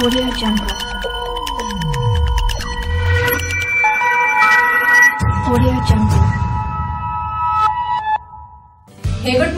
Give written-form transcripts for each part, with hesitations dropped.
Audio Jungle. Audio Jungle. Hey good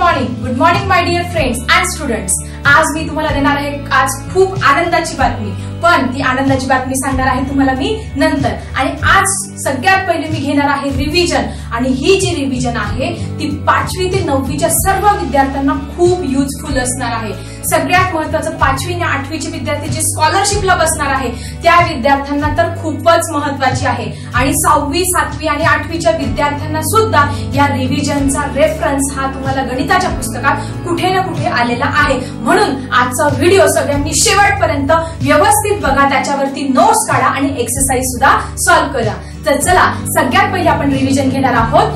morning my dear friends and students. आज मी तुम्हाला देणार आहे आज खूप आनंदाची बातमी, पण ती आनंदाची बातमी सांगणार आहे तुम्हाला मी नंतर. आणि आज सगळ्यात पहिले मी घेणार आहे रिव्हिजन, आणि ही जी रिव्हिजन आहे ती 5वी ते 9वीच्या सर्व विद्यार्थ्यांना खूप युजफुल असणार आहे. सगळ्यात महत्त्वाचं 5वी आणि 8वीचे विद्यार्थी जे स्कॉलरशिपला बसणार आहे त्या विद्यार्थ्यांना तर खूपच महत्त्वाची आहे. आणि 6वी 7वी आणि 8वीच्या विद्यार्थ्यांना सुद्धा या रिव्हिजनचा रेफरन्स हा तुम्हाला गणिताच्या पुस्तकात कुठे ना कुठे आलेला आहे. म्हणून आजचा व्हिडिओ सगळ्यांनी शेवटपर्यंत व्यवस्थित बघा, त्याच्यावरती नोट्स काढा आणि एक्सरसाइज सुद्धा सॉल्व्ह करा. तर चला, सगळ्यात पहिले आपण रिव्हिजन घेणार आहोत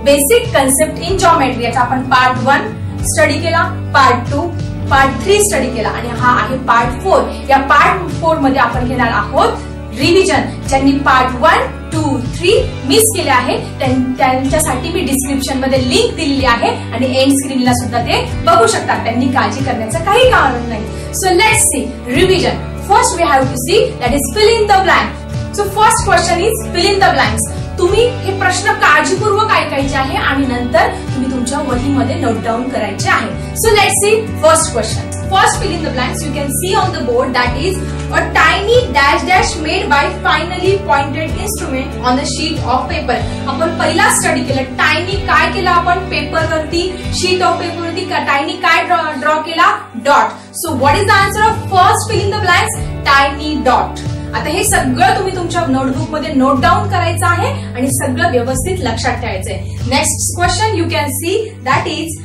बेसिक कन्सेप्ट इन जॉमेट्री. याचा आपण पार्ट 1 स्टडी केला, पार्ट 2, पार्ट 3 स्टडी केला, आणि हा आहे पार्ट 4. या पार्ट 4 मध्ये आपण घेणार आहोत रिव्हिजन. ज्यांनी पार्ट 1, 2, 3 मिस केले आहे त्यांच्यासाठी मी डिस्क्रिप्शन मध्ये लिंक दिलेली आहे, आणि एंड स्क्रीनला सुद्धा ते बघू शकतात. त्यांनी काळजी करण्याचं काही कारण नाही. So let's see revision. First we have to see that is fill in the blank. So first question is fill in the blanks. तुम्ही हे प्रश्न काळजीपूर्वक ऐकायचे आहे आणि नंतर तुम्ही तुमच्या वहीमध्ये नोट डाऊन करायचे आहे. So let's C first question. First fill in the blanks. You can see on the board that is a tiny dash dash made by finely pointed instrument on a sheet of paper. आपण पहिला study केला tiny. काय केला आपण paper वरती, sheet of paper वरती tiny काय draw केला, dot. So what is the answer of first fill in the blanks, tiny dot. आता हे सगळं तुम्ही तुमच्या नोटबुक मध्ये नोट डाऊन करायचं आहे आणि सगळं व्यवस्थित लक्षात ठेवायचंय. Next question you can see that is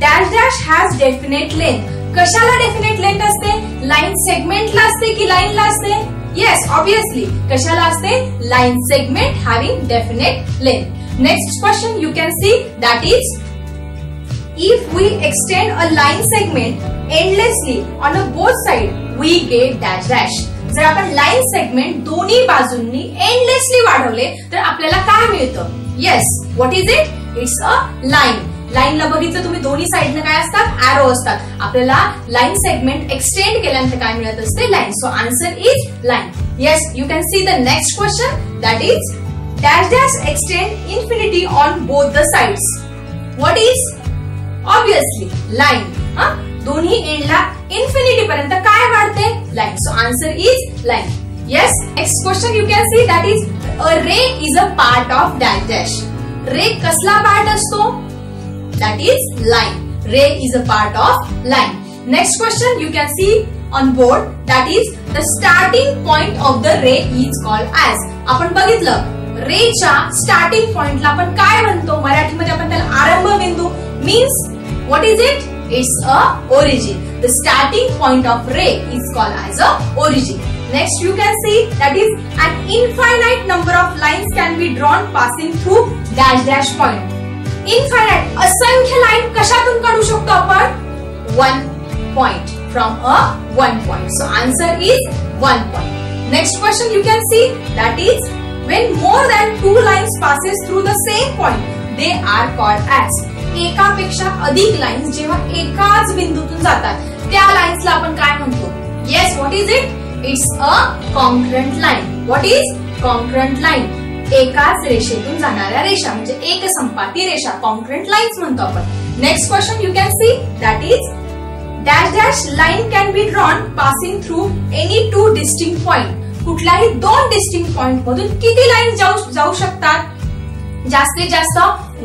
dash dash has definite length. कशाला डेफिनेट लेंथ असते? लाईन सेगमेंटला असते की लाईनला असते? येस, ऑब्विसली कशाला असते? Line segment having definite length. Next question you can see that is if we extend a line segment endlessly on a both side we get dash dash. जर आपण लाईन सेगमेंट दोन्ही बाजूंनी endlessly वाढवले तर आपल्याला काय मिळतं? Yes, what is it? It's a line. लाईनला बघितलं तुम्ही दोन्ही साइडने काय असतात? ॲरो असतात. आपल्याला लाईन सेगमेंट एक्सटेंड केल्यानंतर काय मिळत असते? Line. So answer is line. Yes, you can see the next question that is dash dash extend infinity on both the sides. What is? Obviously line. दोन्ही एंडला इन्फिनिटी पर्यंत काय वाढते? Line. So answer is line. Yes, next question you can see that is a ray is a part of dash dash. Ray कसला पार्ट असतो? That is line. Ray is a part of line. Next question you can see on board that is the starting point of the ray is called as. आपण बघितलं रेच्या starting पॉइंटला आपण काय म्हणतो? मराठीमध्ये आपण त्याला आरंभ बिंदू. Means what is it? It's a origin. The starting point of ray is called as a origin. Next you can see that is an infinite number of lines can be drawn passing through dash dash point. Infinite असंख्य line कशातून काढू शकतो आपण? 1 point. From a 1 point. So answer is 1 point. Next question you can see that is when more than 2 lines passes through the same point they are called as. एकापेक्षा अधिक lines जेव्हा एकाच बिंदूतून जातात त्या लाईन्सला आपण काय म्हणतो? Yes, what is it? It's a concurrent line. What is? Concurrent line. एकाच रेषेतून जाणाऱ्या रेषा म्हणजे एक संपाती रेषा, कॉन्क्रंट लाईन्स म्हणतो आपण. Next question you can see that is dash dash line can be drawn passing through any 2 distinct point. कुठल्याही 2 डिस्टिंक्ट पॉइंट मधून किती लाईन जाऊ शकतात? जास्तीत जास्त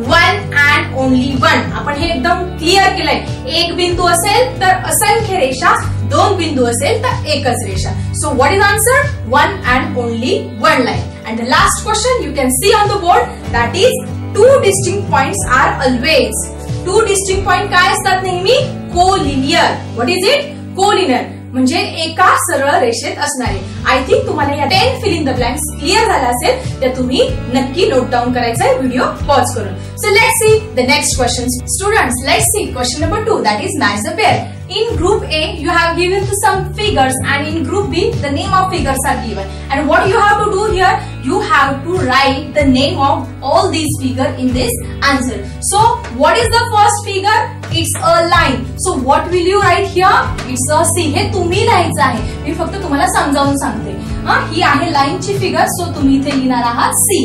1 अँड ओनली 1. आपण हे एकदम क्लिअर केलंय. एक बिंदू असेल तर असंख्य रेषा, 2 बिंदू असेल तर एकच रेषा. So what is answer? 1 and only 1 line. And the last question you can see on the board that is 2 distinct points are always. 2 distinct point काय असतात नेहमी? Collinear. What is it? Collinear म्हणजे एका सरळ रेषेत असणारे. आय थिंक तुम्हाला या 10 fill in the blanks clear झाला असेल तर तुम्ही नक्की नोट डाऊन करायचा आहे व्हिडिओ पॉज करून. So let's see the next questions. Students, let's see question number 2 that is match the pair. In group A, you have given some figures, and in group B, the name of figures are given. And what you have to do here? You have to write the name of all these figures in this answer. So, what is the first figure? It's a line. So, what will you write here? It's a C. हे तुम्ही लिहायचं आहे. मी फक्त तुम्हाला समजावून सांगते. ही आहे लाईनची फिगर. सो तुम्ही इथे लिहिणार आहात C.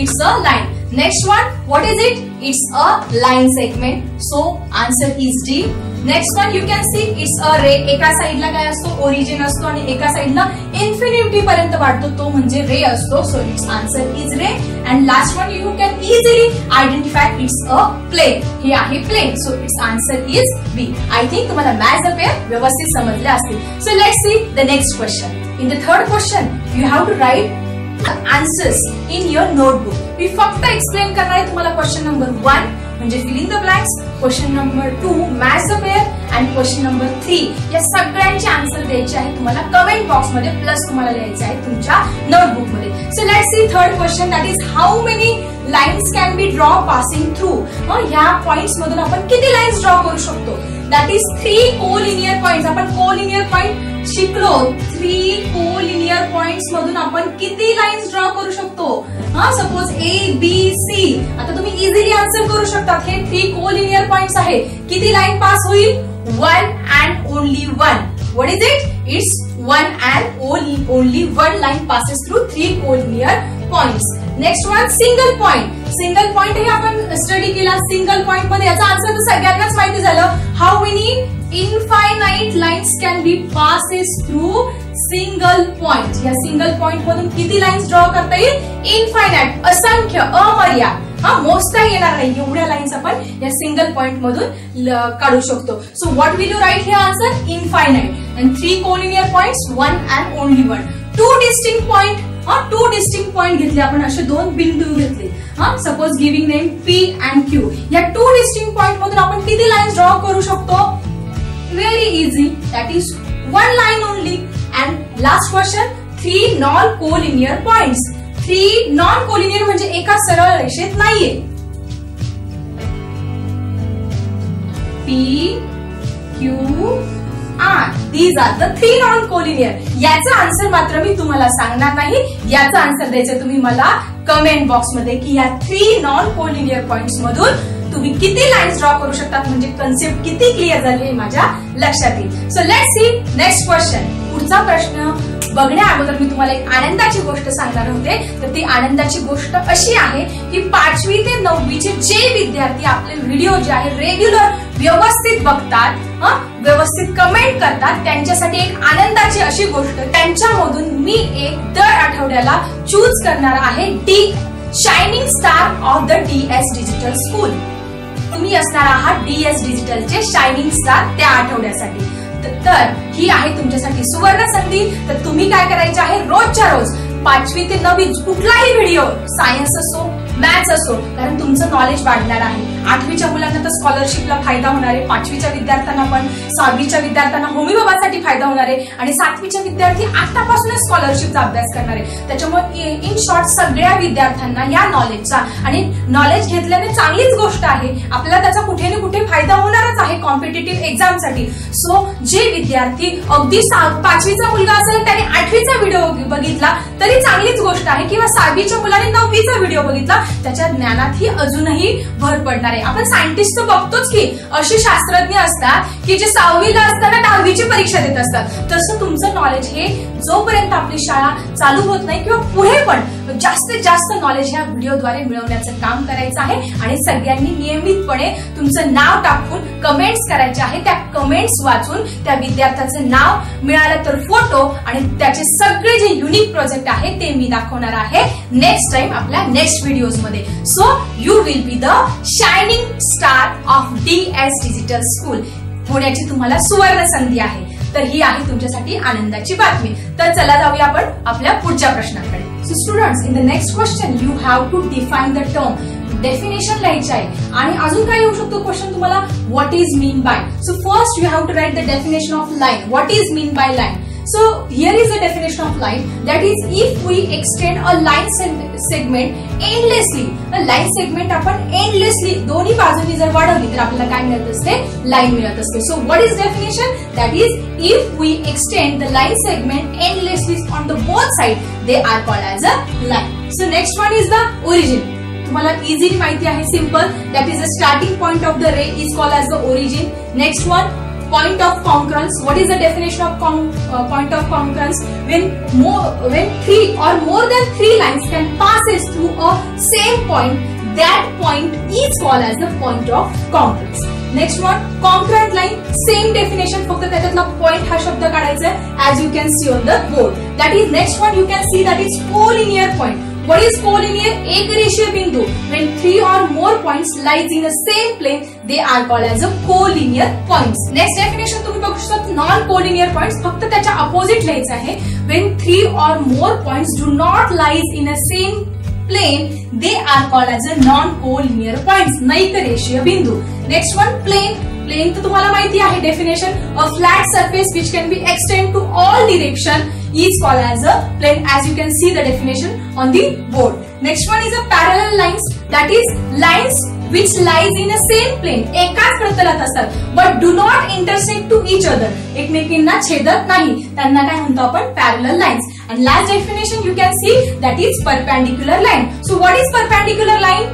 It's a line. Next one, what is it? It's a line segment. So answer is D. Next one, you can see it's a ray. एका साइडला काय असतो? ओरिजिन असतो आणि एका साइडला इन्फिनिटी पर्यंत वाढतो तो म्हणजे रे असतो. So it's answer is ray. And last one, you can easily identify it's a plane. हे आहे plane. So it's answer is B. I think तुम्हाला मॅथ्स पेअर व्यवस्थित समजले असतील. So let's see the next question. In the third question you have to write answers in your notebook. मी फक्त explain करणार आहे तुम्हाला क्वेश्चन नंबर 1 म्हणजे fill in the blanks, question number 2 maths the pair आणि क्वेश्चन नंबर 3 या सगळ्यांचे answer द्यायचे आहे तुम्हाला कमेंट बॉक्स मध्ये, प्लस तुम्हाला लिहायचे आहे तुमच्या नोटबुक मध्ये. So let's C third question, that is how many lines can be draw passing through. ह्या पॉइंट्स मधून आपण किती लाईन्स ड्रॉ करू शकतो? That is 3 collinear points. आपण कोलिनियर पॉइंट शिकलो. 3 कोलिनियर पॉइंट्स मधून आपण किती लाईन्स ड्रॉ करू शकतो? Suppose A B C. आता तुम्ही इझिली आन्सर करू शकता. हे 3 कोलिनियर पॉइंट्स आहे. किती लाईन पास होईल? 1 and only 1. What is it? It's 1 and only 1 line passes through 3 collinear points. Next one, single point. Single point हे आपण स्टडी केला. सिंगल पॉइंट मध्ये याचा आन्सर तर सगळ्यांनाच माहिती झालं. How many infinite lines can be passes through single point. या सिंगल पॉइंट मधून किती लाईन्स ड्रॉ करता येईल? इनफायनाइट, असंख्य, अमर्याद. मोजता येणार नाही एवढ्या लाईन्स आपण या सिंगल पॉइंट मधून काढू शकतो. So what will you write here answer? Infinite. And 3 collinear points, 1 and only 1. 2 distinct point. 2 distinct point घेतले आपण, असे 2 बिंदू घेतले. Suppose giving name P and Q. या 2 डिस्टिंक्ट पॉइंट मधून आपण किती लाईन्स ड्रॉ करू शकतो? Very easy. That is 1 line only. And last question, 3 non collinear points. 3 non collinear म्हणजे एका सरळ रेषेत नाहीये. P, Q, R. These are the 3 non collinear. याचा आन्सर मात्र मी तुम्हाला सांगणार नाही. याचा आन्सर द्यायचं तुम्ही मला कमेंट बॉक्स मध्ये की या 3 नॉन कोलिनियर पॉइंट्स मधून तुम्ही किती लाईन्स ड्रॉ करू शकता. म्हणजे कन्सेप्ट किती क्लिअर झाली हे माझ्या लक्षात येईल. So let's C next question. पुढचा प्रश्न बघण्या अगोदर मी तुम्हाला एक आनंदाची गोष्ट सांगणार होते. तर ती आनंदाची गोष्ट अशी आहे की 5वी ते 9वीचे जे विद्यार्थी आपले व्हिडिओ जे आहे रेग्युलर व्यवस्थित बघतात, व्यवस्थित कमेंट करतात, त्यांच्यासाठी एक आनंदाची अशी गोष्ट. त्यांच्यामधून मी एक दर आठवड्याला चूज करणार आहे shining star of the DS digital school. तुम्ही असणार आहात DS डिजिटलचे शायनिंग स्टार त्या आठवड्यासाठी. तर ही आहे तुमच्यासाठी सुवर्ण संधी. तर तुम्ही काय करायचे आहे? रोजच्या रोज 5वी ते 9वी कुठलाही व्हिडिओ, सायन्स असो मॅथ्स असो, कारण तुमचं नॉलेज वाढणार आहे. 8वीच्या मुलांना तर स्कॉलरशिपला फायदा होणार आहे. 5वीच्या विद्यार्थ्यांना पण, 6वीच्या विद्यार्थ्यांना होमी बाबासाठी फायदा होणार आहे आणि 7वीचे विद्यार्थी आतापासूनच स्कॉलरशिपचा अभ्यास करणार आहे. त्याच्यामुळे इन शॉर्ट सगळ्या विद्यार्थ्यांना या नॉलेजचा, आणि नॉलेज घेतल्याने चांगलीच गोष्ट आहे, आपल्याला त्याचा कुठे ना कुठे फायदा होणारच आहे कॉम्पिटेटिव्ह एक्झामसाठी. सो जे विद्यार्थी अगदी 5वीचा मुलगा असेल त्याने 8वीचा व्हिडिओ बघितला तरी चांगलीच गोष्ट आहे, किंवा 6वीच्या मुलाने 9वीचा व्हिडिओ बघितला त्याच्या ज्ञानात ही अजूनही भर पडणार आहे. आपण सायंटिस्ट तर बघतोच की असे शास्त्रज्ञ असतात की जे 6वीला असताना 10वीची परीक्षा देत असतात. तसं तुमचं नॉलेज हे जोपर्यंत आपली शाळा चालू होत नाही किंवा पुढे पण जास्तीत जास्त नॉलेज ह्या व्हिडिओद्वारे मिळवण्याचं काम करायचं आहे. आणि सगळ्यांनी नियमितपणे तुमचं नाव टाकून कमेंट्स करायचे आहे. त्या कमेंट्स वाचून त्या विद्यार्थ्याचं नाव मिळालं तर फोटो आणि त्याचे सगळे जे युनिक प्रोजेक्ट आहे ते मी दाखवणार आहे नेक्स्ट टाइम आपल्या नेक्स्ट व्हिडिओज मध्ये. So you will be the shining star of DS digital school होण्याची तुम्हाला सुवर्ण संधी आहे. तर ही आहे तुमच्यासाठी आनंदाची बातमी. तर चला जाऊया आपण आपल्या पुढच्या प्रश्नाकडे. So students, in the next question you have to define the term. Definition लिहायचं आहे. आणि अजून काय येऊ शकतो क्वेश्चन तुम्हाला? What is mean by. So first you have to write the definition of line. What is mean by line? So here is the definition of line, that is if we extend a line segment endlessly. A line segment आपण endlessly दोन्ही बाजूंनी जर वाढवली तर आपल्याला काय मिळत असते? लाईन मिळत असते. So what is definition? That is if we extend the line segment endlessly on the both sides, they are called as a line. So next one is the origin. तुम्हाला इझिली माहिती आहे, simple. That is the starting point of the ray is called as the origin. Next one, point of concurrence. What is the definition of point of concurrence? When 3 or more than 3 lines can passes through a same point, that point is called as the point of concurrence. Next one, concurrent line, same definition, फक्त त्याच्यातला point हा शब्द काढायचा आहे, as you can see on the board. That is, next one you can see that is collinear point. What is collinear? एकरेषीय बिंदू. When 3 or more points lies in the same plane, they are called as a collinear points. Next definition तुम्ही बघू शकता, non collinear points, फक्त त्याच्या opposite लिहायचं आहे. When 3 or more points do not lies in the same plane, they are called as a non-collinear points. नैकरेषीय बिंदू. Next one, plane. Plane तो तुम्हाला माहिती आहे definition. A flat surface which can be extended to all direction is called as a plane, as you can see the definition on the board. Next one is a parallel lines. That is lines which lies in the same plane. एकाच प्रतलात असतात, but do not intersect to each other. एकमेकांना छेदत नाही. त्यांना काय म्हणतो आपण? Parallel lines. And last definition you can see that is perpendicular line. So what is perpendicular line?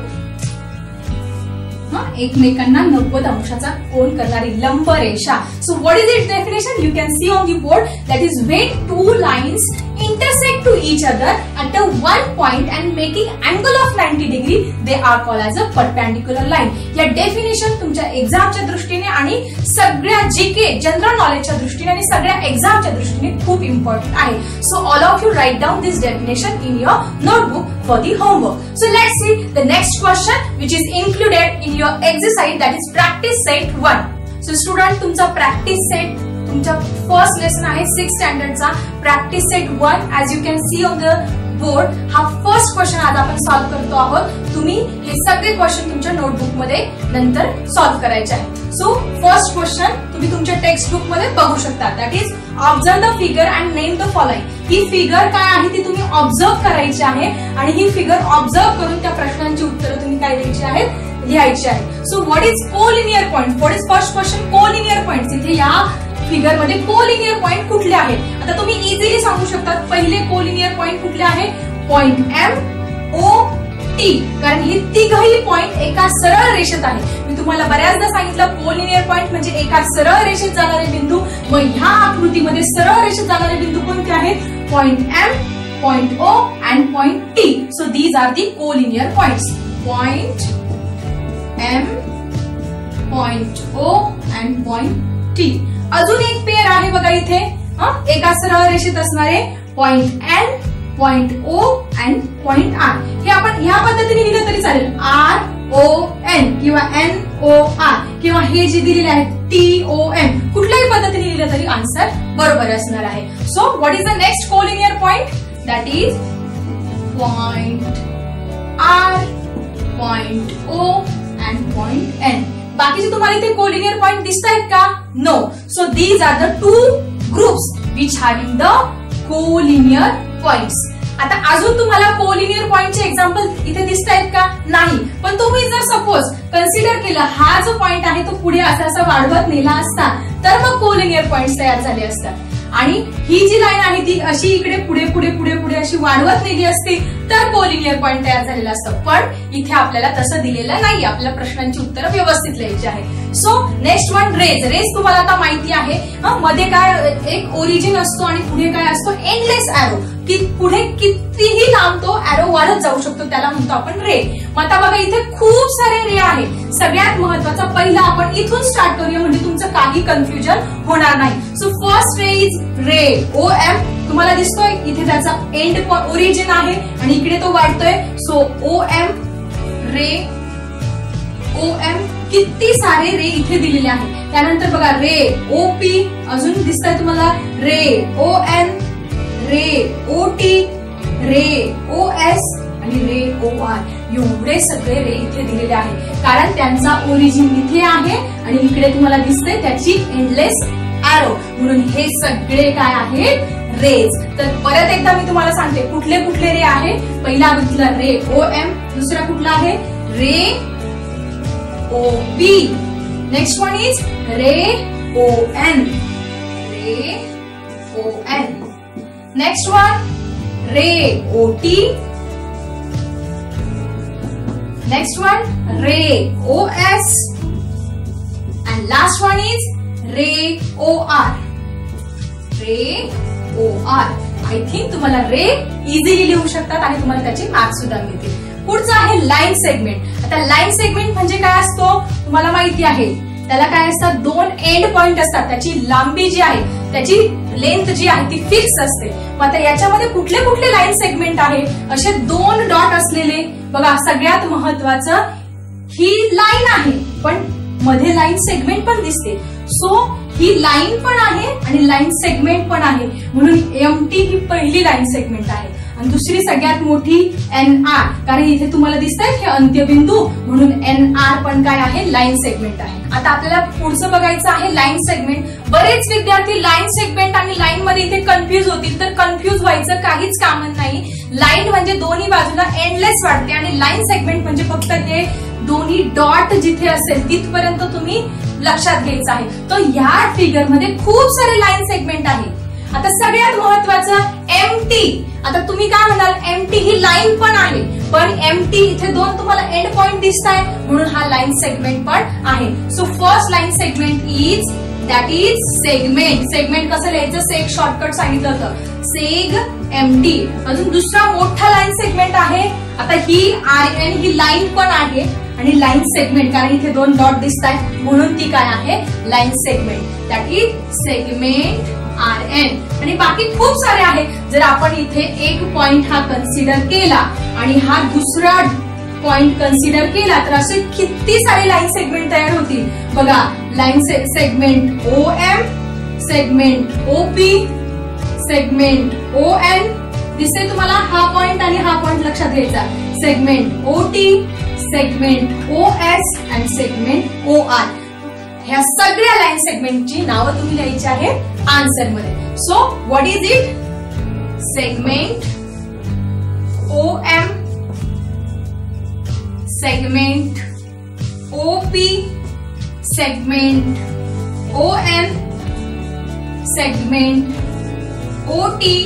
एकमेकांना 90 अंशाचा कोन करणारी लंब रेषा. So what is its definition? You can see on the board. That is when two lines intersect to each other at the one point and making angle of 90 degree, they are called as a perpendicular line. या definition तुमच्या एक्झामच्या दृष्टीने आणि सगळ्या GK general नॉलेजच्या दृष्टीने आणि सगळ्या एक्झामच्या दृष्टीने खूप इम्पॉर्टंट आहे. So all of you write down this definition in your notebook for the homework. So let's see the next question which is included in your exercise, that is practice set 1. So student, तुमचा practice set तुमचा first lesson आहे 6th स्टँडर्डचा practice set 1. As you can see on the board, हा first question आज आपण solve करतो आहोत. तुम्ही हे सगळे क्वेश्चन तुमच्या नोटबुक मध्ये नंतर सॉल्व्ह करायचे आहे. सो फर्स्ट क्वेश्चन तुम्ही तुमच्या टेक्स्ट बुक मध्ये बघू शकता. That is observe the figure and name the following. He figure काय आहे ती तुम्ही ऑब्झर्व करायची आहे आणि ही फिगर ऑब्झर्व करून त्या प्रश्नांची उत्तरं तुम्ही काय द्यायची आहेत, लिहायची आहे. So what is collinear point? What is first question? Collinear point. इथे या फिगर मध्ये कोलिनियर पॉइंट कुठले आहेत? आता तुम्ही इझिली सांगू शकता पहिले कोलिनियर पॉइंट कुठले आहे? पॉइंट MOT, कारण हे तिघही पॉइंट एका सरळ रेषेत आहे. मी तुम्हाला बऱ्याचदा सांगितलं कोलिनियर पॉइंट म्हणजे एका सरळ रेषेत जाणारे बिंदू. मग ह्या आकृतीमध्ये सरळ रेषेत जाणारे बिंदू कोणते आहेत? Point M, point O and point T. So these are the collinear points. Point M, point O and point T. अजून एक पेअर आहे बघा इथे, एका सरळ रेषेत असणारे point N, point O and point R. हे आपण ह्या पद्धतीने लिहिलं तरी चालेल, RON किंवा NOR किंवा हे जे दिलेले आहेत TOM, कुठल्याही पद्धतीने लिहिलं तरी आन्सर बरोबर असणार आहे. So what is the next collinear point? That is point R, point O and point N. बाकीचे तुम्हाला इथे कोलिनियर पॉइंट दिसत आहेत का? No. So these are the two groups which having the collinear points. आता अजून तुम्हाला कोलिनियर पॉइंटचे एक्झाम्पल इथे दिसत आहेत का? नाही. पण तुम्ही जर सपोज कन्सिडर केलं हा जो पॉइंट आहे तो पुढे असा वाढवत नेला असता तर मग कोलिनियर पॉइंट तयार झाले असतात. आणि ही जी लाईन आहे ती अशी इकडे पुढे पुढे पुढे पुढे अशी वाढवत नेली असती तर कोलिनियर पॉइंट तयार झालेला असतं. पण इथे आपल्याला तसं दिलेलं नाही. आपल्या प्रश्नांची उत्तरं व्यवस्थित लिहायची आहे. So next one, rays. Rays तुम्हाला आता माहिती आहे, मध्ये काय एक ओरिजिन असतो आणि पुढे काय असतो? Endless arrow. की पुढे कितीही लांब तो एरो वाढत जाऊ शकतो, त्याला म्हणतो आपण रे. मग आता बघा इथे खूप सारे रे आहेत. सगळ्यात महत्वाचा पहिला आपण इथून स्टार्ट करूया म्हणजे तुमचं काही कन्फ्युजन होणार नाही. So first ray is ray, OM. तुम्हाला दिसतोय इथे त्याचा एंड ओरिजिन आहे आणि इकडे तो वाढतोय. सो OM, रे, OM. किती सारे रे इथे दिलेले आहेत. त्यानंतर बघा रे OP, अजून दिसतंय तुम्हाला रे ON, ray OT, ray OS आणि रे OR. एवढे सगळे रे इथे दिलेले आहे कारण त्यांचा ओरिजिन इथे आहे आणि इकडे तुम्हाला दिसतंय त्याची एंडलेस एरो. म्हणून हे सगळे काय आहेत? रेज. तर परत एकदा मी तुम्हाला सांगते कुठले कुठले रे आहे. पहिला बघितला रे OM, दुसरा कुठला आहे? रे OP. Next one is ray ON, ray ON. Next one, ray OT. Next one, ray OS. And last one is ray O R, ray O R. I think तुम्हाला रे इझिली लिहू शकतात आणि तुम्हाला त्याचे marks सुद्धा मिळतील. पुढचं आहे लाईन सेगमेंट. आता लाईन सेगमेंट म्हणजे काय असतो तुम्हाला माहिती आहे. त्याला काय असतात, दोन एंड पॉइंट असतात. त्याची लांबी जी आहे, त्याची लेंथ जी आहे ती फिक्स असते. मग आता याच्यामध्ये कुठले कुठले लाईन सेगमेंट आहे, असे दोन डॉट असलेले बघा. सगळ्यात महत्वाचं ही लाईन आहे, पण मध्ये लाईन सेगमेंट पण दिसते. सो ही लाईन पण आहे आणि लाईन सेगमेंट पण आहे, म्हणून एमटी ही पहिली लाईन सेगमेंट आहे. आणि दुसरी सगळ्यात मोठी एन आर, कारण इथे तुम्हाला दिसतंय हे अंत्यबिंदू, म्हणून एन आर पण काय आहे, लाईन सेगमेंट आहे. आता आपल्याला पुढचं बघायचं आहे लाईन सेगमेंट. बरेच विद्यार्थी लाईन सेगमेंट आणि लाईन मध्ये इथे कन्फ्युज होतील, तर कन्फ्युज व्हायचं काहीच काम नाही. लाईन म्हणजे दोन्ही बाजूला एंडलेस वाटते आणि लाईन सेगमेंट म्हणजे फक्त ते दोन्ही डॉट जिथे असेल तिथपर्यंत तुम्ही लक्षात घ्यायचं आहे. तर ह्या फिगर मध्ये खूप सारे लाईन सेगमेंट आहे. आता सगळ्यात महत्वाचं एमटी. आता तुम्ही काय म्हणाल, एमटी ही लाईन पण आहे, पण एमटी इथे दोन तुम्हाला एंड पॉइंट दिसत आहे, म्हणून हा लाईन सेगमेंट पण आहे. So first line segment is that is segment. Segment कसं लिहायचं, सेग शॉर्टकट सांगितलं होतं, सेग एमटी. अजून दुसरा मोठा लाईन सेगमेंट आहे. आता ही आर एन ही लाईन पण आहे आणि लाईन सेगमेंट, कारण इथे दोन डॉट दिसत आहेत म्हणून ती काय आहे, line segment. That is segment R N. आणि बाकी खूप सारे आहे. जर आपण इथे एक पॉइंट हा कन्सिडर केला आणि हा दुसरा पॉइंट कन्सिडर केला तर असे किती सारे लाईन सेगमेंट तयार होतील बघा. Line segment O M, segment O P, segment O N. दिसते तुम्हाला हा पॉइंट आणि हा पॉइंट लक्षात घ्यायचा. Segment O T, segment O S and segment O R. ह्या सगळ्या लाईन सेगमेंटची नावं तुम्ही लिहायची आहेत आन्सर मध्ये. So what is it, segment O M, segment O P, segment O N, segment O T,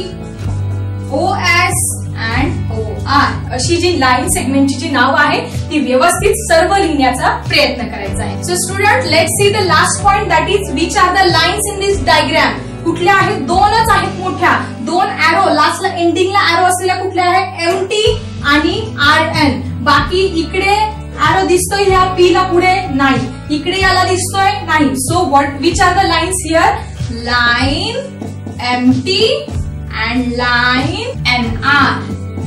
O S and O R. अशी जी line सेगमेंटची जी नाव आहे ती व्यवस्थित सर्व लिहिण्याचा प्रयत्न करायचा आहे. So student, let's see the last point, that is which are the lines in this diagram. कुठल्या आहेत, दोनच आहेत मोठ्या, दोन एरो लास्टला एंडिंगला एरो असलेल्या कुठल्या आहेत, एमटी आणि आर एन. बाकी इकडे एरो दिसतोय ह्या पी ला पुढे नाही, इकडे याला दिसतोय नाही. So what which are the lines here, line MT and line NR.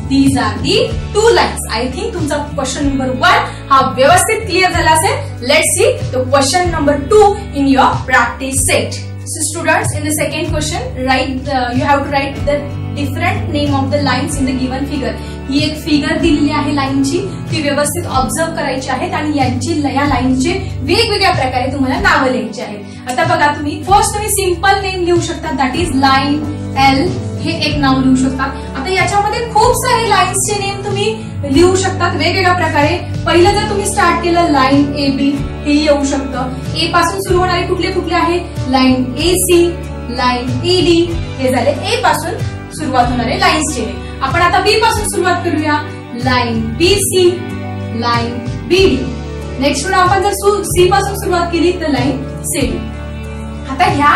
These are the two lines. I think तुमचा क्वेश्चन नंबर 1 हा व्यवस्थित क्लिअर झाला असेल. Let's see the question number 2 in your practice set. So students, in the second question, you have to write the different name of the lines in the given figure. ही एक figure दिलेली आहे लाईनची, ती व्यवस्थित observe करायची आहेत आणि या लाईनचे वेगवेगळ्या प्रकारे तुम्हाला नावं लिहायची आहेत. आता बघा, फर्स्ट तुम्ही सिंपल नेम लिहू शकता, दॅट इज लाईन एल. हे एक नाव लिहू शकता. आता याच्यामध्ये खूप सारे लाईन्सचे नेम तुम्ही लिहू शकतात वेगवेगळ्या प्रकारे. पहिलं जर तुम्ही स्टार्ट केलं लाईन ए बी, हे येऊ शकतं. ए पासून सुरू होणारे कुठले कुठले आहे, line A C, line A D. हे झाले ए पासून सुरुवात होणारे लाईन्सचे नेम. आपण आता बी पासून सुरुवात करूया, लाईन बी सी, लाईन बी डी. नेक्स्ट आपण जर सी पासून सुरुवात केली तर लाईन सी डी. आता ह्या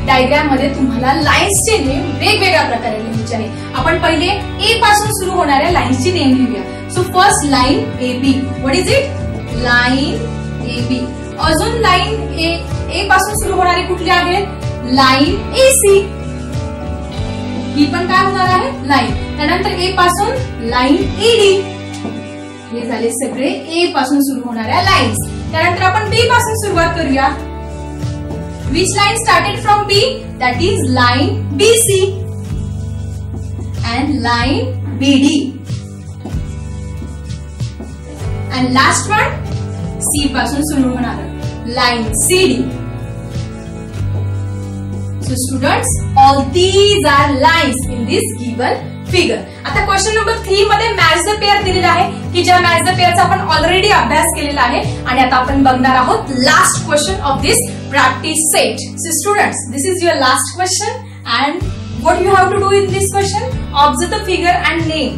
डायग्राम मध्ये तुम्हाला लाईन्सचे नेम वेगवेगळ्या प्रकारे लिहायचे आहे. आपण पहिले ए पासून सुरू होणाऱ्या लाईन्सची नेम लिहूया. So first line A B, what is it, line A B. अजून लाईन ए पासून सुरू होणारे कुठले आहेत, लाईन ए सी. ही पण काय होणार आहे, लाईन. त्यानंतर ए पासून लाईन ए डी. हे झाले सगळे ए पासून सुरू होणाऱ्या लाईन्स. त्यानंतर आपण बी पासून सुरुवात करूया. Which line started from B? That is line BC and line BD. And last one, C पासून सुरू होणार line CD. So students, all these are lines in this given figure. आता क्वेश्चन नंबर 3 मध्ये मॅच द पेअर दिलेला आहे, की ज्या match the पेअरचा आपण ऑलरेडी अभ्यास केलेला आहे. आणि आता आपण बघणार आहोत last question of this practice set. So students, this is your last question and what you have to do in this question, observe the figure and name.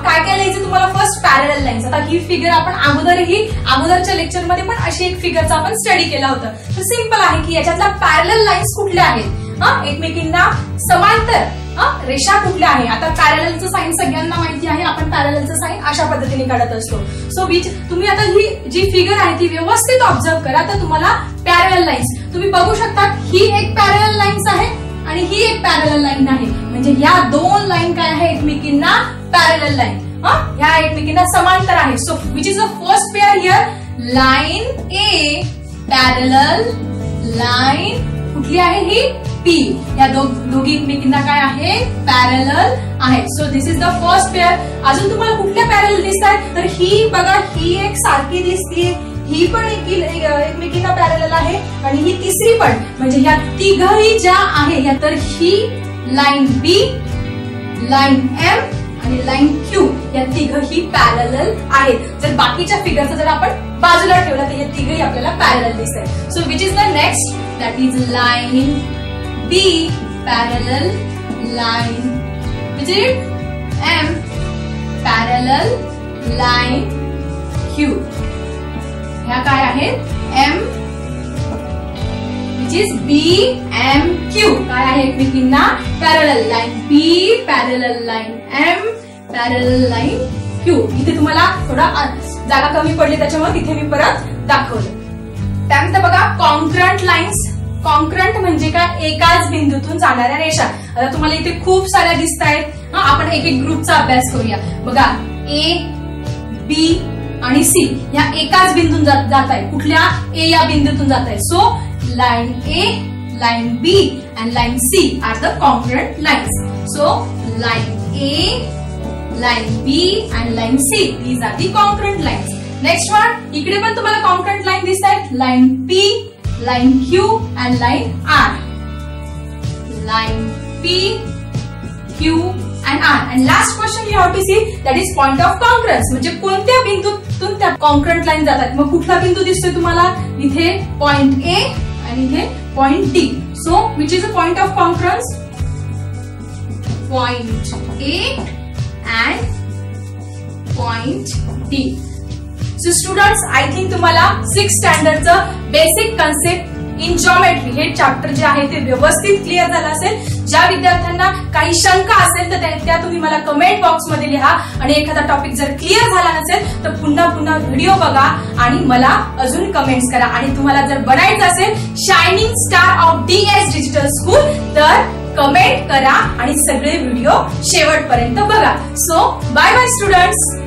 काय काय लिहायचं तुम्हाला? First parallel lines. आता ही फिगर आपण अगोदरच्या लेक्चरमध्ये पण अशी एक फिगरचा आपण स्टडी केला होता. तर सिंपल आहे की याच्यातल्या पॅरलल लाईन्स कुठल्या आहेत, एकमेकींना समांतर रेषा कुठल्या आहे. आता पॅरललचं साइन सगळ्यांना माहिती आहे, आपण पॅरललचं साइन अशा पद्धतीने काढत असतो. सो तुम्ही आता ही जी फिगर आहे ती व्यवस्थित ऑब्झर्व करा, तर तुम्हाला पॅरलल लाईन्स तुम्ही बघू शकता. ही एक पॅरलल लाईन्स आहे आणि ही एक पॅरलल लाईन आहे. म्हणजे या दोन लाईन काय आहे? एकमेकींना पॅरलल लाईन, ह्या एकमेकींना समांतर आहे. So which is the first pair here? Line A parallel line कुठली आहे? ही पी. या दोघी एकमेकींना काय आहे? पॅरलल आहे. So this is the first pair. अजून तुम्हाला कुठल्या पॅरलल दिसत आहेत? तर ही बघा, ही एक सारखी दिसतीये, ही पण एकमेकींना पॅरलल आहे आणि ही तिसरी पण. म्हणजे ह्या तिघही ज्या आहे तर ही लाईन बी, लाईन एम आणि लाईन क्यू या तिघही पॅरलल आहेत. जर बाकीच्या फिगरचं जर आपण बाजूला ठेवलं तर हे तिघही आपल्याला पॅरलल दिसतात. So which is the next? That is line B parallel line, which is M parallel line Q. ह्या काय आहेत? M which is B M Q काय आहे? एकमेकींना parallel. Line B parallel line M parallel line Q. इथे तुम्हाला थोडा जागा कमी पडली त्याच्यामुळे तिथे मी परत दाखवलं. त्यानंतर बघा कॉन्क्रंट लाईन्स. कॉन्क्रंट म्हणजे काय? एकाच बिंदूतून जाणाऱ्या रेषा. आता तुम्हाला इथे खूप साऱ्या दिसत आहेत. आपण एक एक ग्रुपचा अभ्यास करूया. बघा, ए बी आणि सी या एकाच बिंदूतून जात आहे. कुठल्या? ए या बिंदूतून जात आहे. So line A, line B and line C are the concurrent lines. So line A, line B and line C these are the concurrent lines. Next one, इकडे पण तुम्हाला कॉन्क्रंट लाईन दिसत आहेत. Line P, line Q and line R. Line P, Q and R. And last question you have to see that is point of concurrence. म्हणजे कोणत्या बिंदूतून त्या कॉन्क्रंट line जातात. मग कुठला बिंदू दिसतोय तुम्हाला? इथे पॉइंट ए आणि इथे point D. So which is a point of concurrence? Point A and point D. So students, I think तुम्हाला 6th स्टँडर्डचं बेसिक कन्सेप्ट इन जॉमेट्री हे चॅप्टर जे आहे ते व्यवस्थित क्लिअर झालं असेल. ज्या विद्यार्थ्यांना काही शंका असेल तर त्या तुम्ही मला कमेंट बॉक्समध्ये लिहा. आणि एखादा टॉपिक जर क्लिअर झाला नसेल तर पुन्हा व्हिडिओ बघा आणि मला अजून कमेंट्स करा. आणि तुम्हाला जर बनायचं असेल shining star of DS digital school तर कमेंट करा आणि सगळे व्हिडिओ शेवटपर्यंत बघा. So bye bye students.